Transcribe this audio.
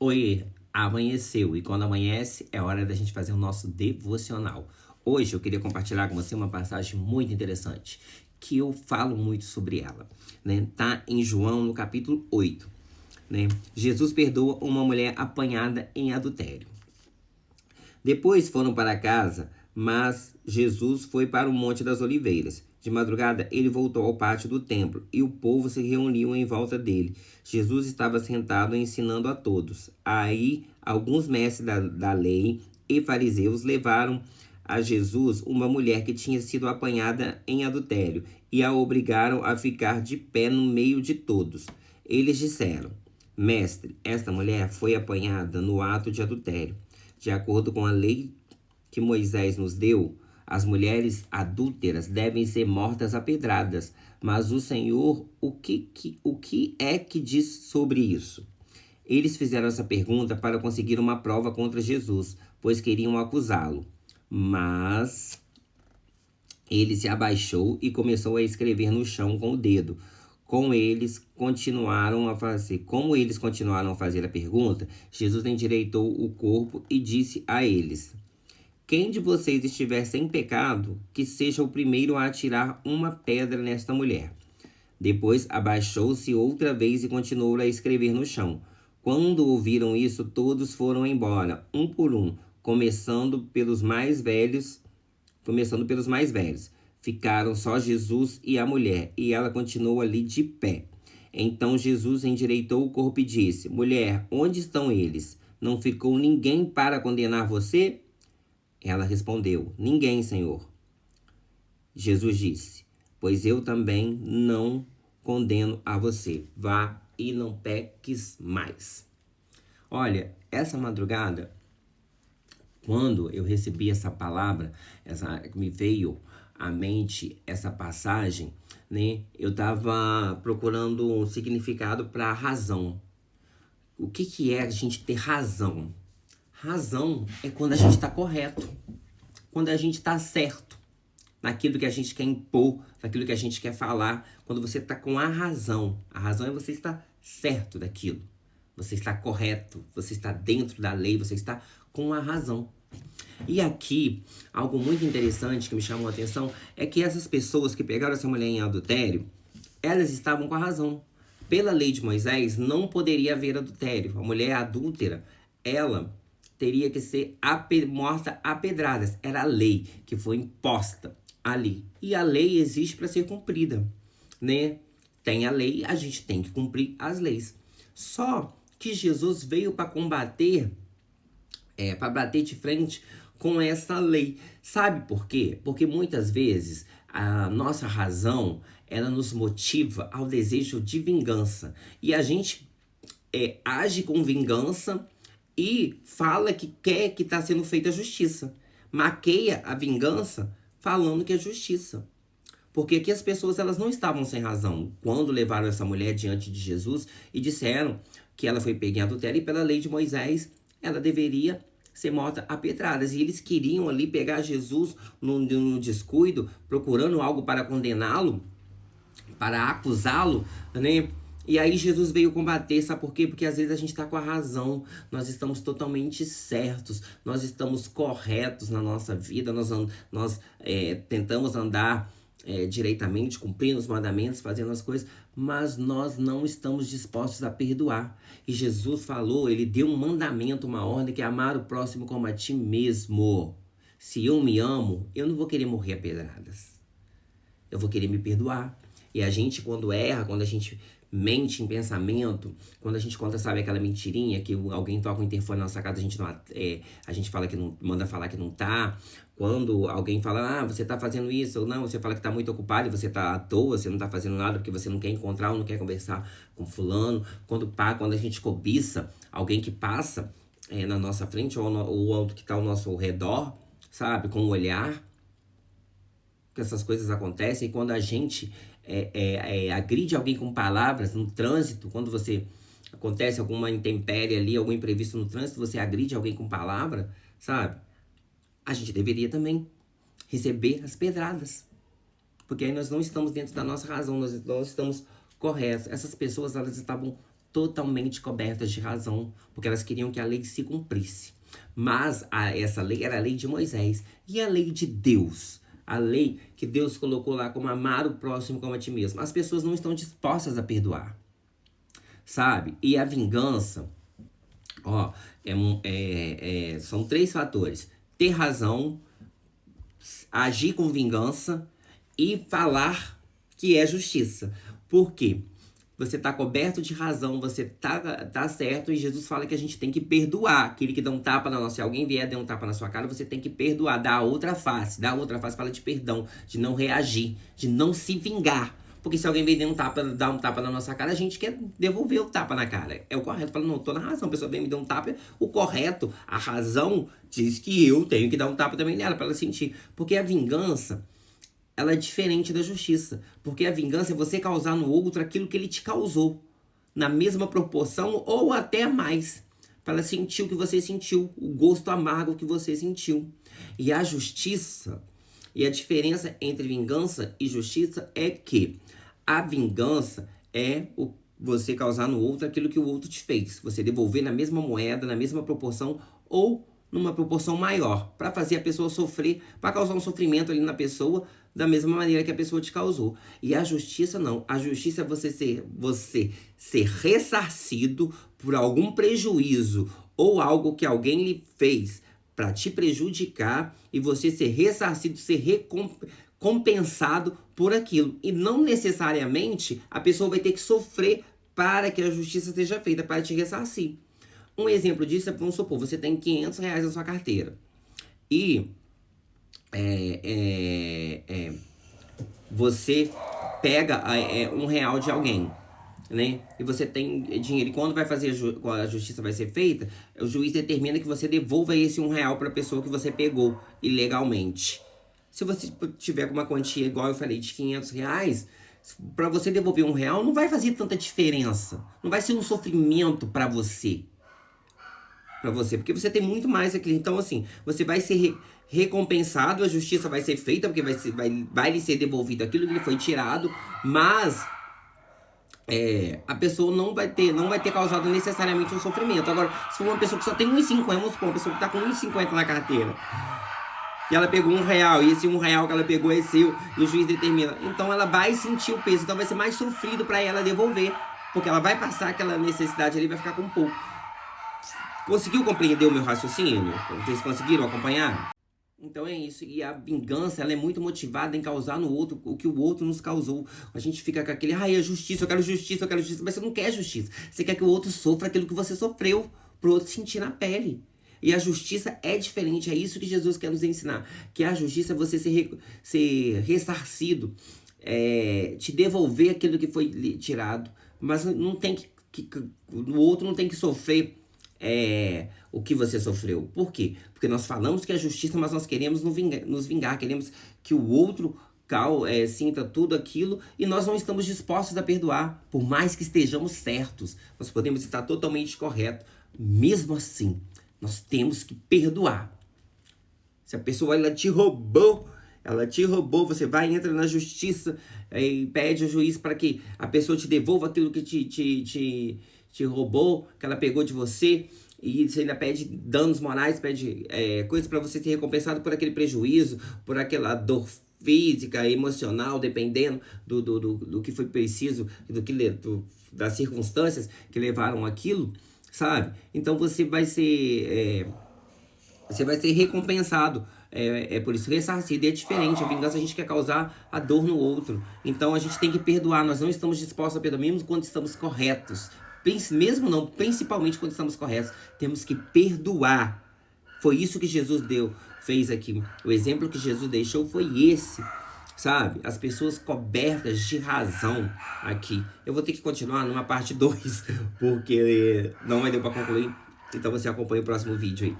Oi, amanheceu e quando amanhece é hora da gente fazer o nosso devocional. Hoje eu queria compartilhar com você uma passagem muito interessante, que eu falo muito sobre ela, né? Tá em João no capítulo 8, né? Jesus perdoa uma mulher apanhada em adultério. Depois foram para casa, mas Jesus foi para o Monte das Oliveiras. De madrugada, ele voltou ao pátio do templo e o povo se reuniu em volta dele. Jesus estava sentado ensinando a todos. Aí, alguns mestres da lei e fariseus levaram a Jesus uma mulher que tinha sido apanhada em adultério e a obrigaram a ficar de pé no meio de todos. Eles disseram: Mestre, esta mulher foi apanhada no ato de adultério. De acordo com a lei que Moisés nos deu, as mulheres adúlteras devem ser mortas a pedradas. Mas o Senhor, o que é que diz sobre isso? Eles fizeram essa pergunta para conseguir uma prova contra Jesus, pois queriam acusá-lo. Mas ele se abaixou e começou a escrever no chão com o dedo. Como eles continuaram a fazer a pergunta, Jesus endireitou o corpo e disse a eles: Quem de vocês estiver sem pecado, que seja o primeiro a atirar uma pedra nesta mulher. Depois abaixou-se outra vez e continuou a escrever no chão. Quando ouviram isso, todos foram embora, um por um, começando pelos mais velhos. Ficaram só Jesus e a mulher, e ela continuou ali de pé. Então Jesus endireitou o corpo e disse: Mulher, onde estão eles? Não ficou ninguém para condenar você? Ela respondeu: Ninguém, Senhor. Jesus disse: Pois eu também não condeno a você. Vá e não peques mais. Olha, essa madrugada, quando eu recebi essa palavra, me veio à mente essa passagem, né? Eu estava procurando um significado para razão. O que é a gente ter razão? Razão é quando a gente está correto, quando a gente está certo naquilo que a gente quer impor, naquilo que a gente quer falar, quando você está com a razão. A razão é você estar certo daquilo. Você está correto, você está dentro da lei, você está com a razão. E aqui, algo muito interessante que me chamou a atenção é que essas pessoas que pegaram essa mulher em adultério, elas estavam com a razão. Pela lei de Moisés, não poderia haver adultério. A mulher adúltera, ela teria que ser morta a pedradas. Era a lei que foi imposta ali. E a lei existe para ser cumprida, né? Tem a lei, a gente tem que cumprir as leis. Só que Jesus veio para combater, para bater de frente com essa lei. Sabe por quê? Porque muitas vezes a nossa razão, ela nos motiva ao desejo de vingança. E a gente age com vingança e fala que quer que está sendo feita a justiça. Maqueia a vingança falando que é justiça. Porque aqui as pessoas elas não estavam sem razão quando levaram essa mulher diante de Jesus e disseram que ela foi pega em adultério e pela lei de Moisés ela deveria ser morta a pedradas. E eles queriam ali pegar Jesus num descuido, procurando algo para condená-lo, para acusá-lo, né? E aí Jesus veio combater, sabe por quê? Porque às vezes a gente está com a razão, nós estamos totalmente certos, nós estamos corretos na nossa vida, nós tentamos andar direitamente, cumprindo os mandamentos, fazendo as coisas, mas nós não estamos dispostos a perdoar. E Jesus falou, ele deu um mandamento, uma ordem, que é amar o próximo como a ti mesmo. Se eu me amo, eu não vou querer morrer a pedradas. Eu vou querer me perdoar. E a gente, quando erra, quando a gente mente em pensamento, quando a gente conta, sabe, aquela mentirinha que alguém toca o interfone na nossa casa, a gente fala que não, manda falar que não tá. Quando alguém fala, você tá fazendo isso, ou não, você fala que tá muito ocupado e você tá à toa, você não tá fazendo nada porque você não quer encontrar ou não quer conversar com fulano. Quando a gente cobiça alguém que passa na nossa frente ou que tá ao nosso redor, sabe, com o olhar, que essas coisas acontecem. E quando a gente agride alguém com palavras no trânsito, quando você acontece alguma intempérie ali, algum imprevisto no trânsito, você agride alguém com palavra, sabe? A gente deveria também receber as pedradas. Porque aí nós não estamos dentro da nossa razão, nós estamos corretos. Essas pessoas, elas estavam totalmente cobertas de razão, porque elas queriam que a lei se cumprisse. Mas essa lei era a lei de Moisés. E a lei de Deus? A lei que Deus colocou lá como amar o próximo como a ti mesmo. As pessoas não estão dispostas a perdoar, sabe? E a vingança, ó, são 3 fatores. Ter razão, agir com vingança e falar que é justiça. Por quê? Você tá coberto de razão, você tá certo, e Jesus fala que a gente tem que perdoar. Aquele que dá um tapa na nossa... Se alguém vier dar um tapa na sua cara, você tem que perdoar, dar a outra face. Dar a outra face fala de perdão, de não reagir, de não se vingar. Porque se alguém vem dar um tapa na nossa cara, a gente quer devolver o tapa na cara. É o correto. Fala, não, tô na razão. A pessoa vem me dar um tapa, o correto, a razão diz que eu tenho que dar um tapa também nela, pra ela sentir. Porque a vingança, ela é diferente da justiça. Porque a vingança é você causar no outro aquilo que ele te causou. Na mesma proporção ou até mais. Para ela sentir o que você sentiu. O gosto amargo que você sentiu. E a justiça... E a diferença entre vingança e justiça é que a vingança é você causar no outro aquilo que o outro te fez. Você devolver na mesma moeda, na mesma proporção ou numa proporção maior. Para fazer a pessoa sofrer, para causar um sofrimento ali na pessoa da mesma maneira que a pessoa te causou. E a justiça não. A justiça é você ser ressarcido por algum prejuízo ou algo que alguém lhe fez para te prejudicar e você ser ressarcido, ser recompensado por aquilo. E não necessariamente a pessoa vai ter que sofrer para que a justiça seja feita, para te ressarcir. Um exemplo disso é, vamos supor, você tem R$500 na sua carteira e você pega R$1 de alguém, né? E você tem dinheiro. E quando vai fazer quando a justiça vai ser feita, o juiz determina que você devolva esse R$1 para a pessoa que você pegou ilegalmente. Se você tiver com uma quantia, igual eu falei, de R$500, para você devolver R$1 não vai fazer tanta diferença. Não vai ser um sofrimento para você. Porque você tem muito mais aqui. Então, assim, você vai ser recompensado, a justiça vai ser feita, porque vai lhe ser devolvido aquilo que lhe foi tirado, mas a pessoa não vai ter causado necessariamente um sofrimento. Agora, se for uma pessoa que só tem R$1,50, vamos supor, uma pessoa que tá com R$1,50 na carteira, e ela pegou R$1, e esse R$1 que ela pegou é seu, e o juiz determina, então ela vai sentir o peso, então vai ser mais sofrido para ela devolver, porque ela vai passar aquela necessidade ali, vai ficar com pouco. Conseguiu compreender o meu raciocínio? Vocês conseguiram acompanhar? Então é isso, e a vingança, ela é muito motivada em causar no outro o que o outro nos causou. A gente fica com aquele, é justiça, eu quero justiça, mas você não quer justiça. Você quer que o outro sofra aquilo que você sofreu, pro outro sentir na pele. E a justiça é diferente, é isso que Jesus quer nos ensinar. Que a justiça é você ser ressarcido, te devolver aquilo que foi tirado, mas não tem o outro não tem que sofrer o que você sofreu. Por quê? Porque nós falamos que é justiça, mas nós queremos nos vingar, queremos que o outro sinta tudo aquilo e nós não estamos dispostos a perdoar, por mais que estejamos certos. Nós podemos estar totalmente corretos. Mesmo assim, nós temos que perdoar. Se a pessoa ela te roubou, você vai, entra na justiça e pede ao juiz para que a pessoa te devolva aquilo que te roubou, que ela pegou de você, e você ainda pede danos morais, pede coisas para você ser recompensado por aquele prejuízo, por aquela dor física, emocional, dependendo do que foi preciso, das circunstâncias que levaram aquilo, sabe? Então você vai ser recompensado. Por isso, ressarcido é diferente. A vingança a gente quer causar a dor no outro. Então a gente tem que perdoar. Nós não estamos dispostos a perdoar, mesmo quando estamos corretos. Principalmente quando estamos corretos. Temos que perdoar. Foi isso que Jesus fez aqui. O exemplo que Jesus deixou foi esse, sabe? As pessoas cobertas de razão aqui. Eu vou ter que continuar numa parte 2, porque não vai dar para concluir. Então você acompanha o próximo vídeo aí.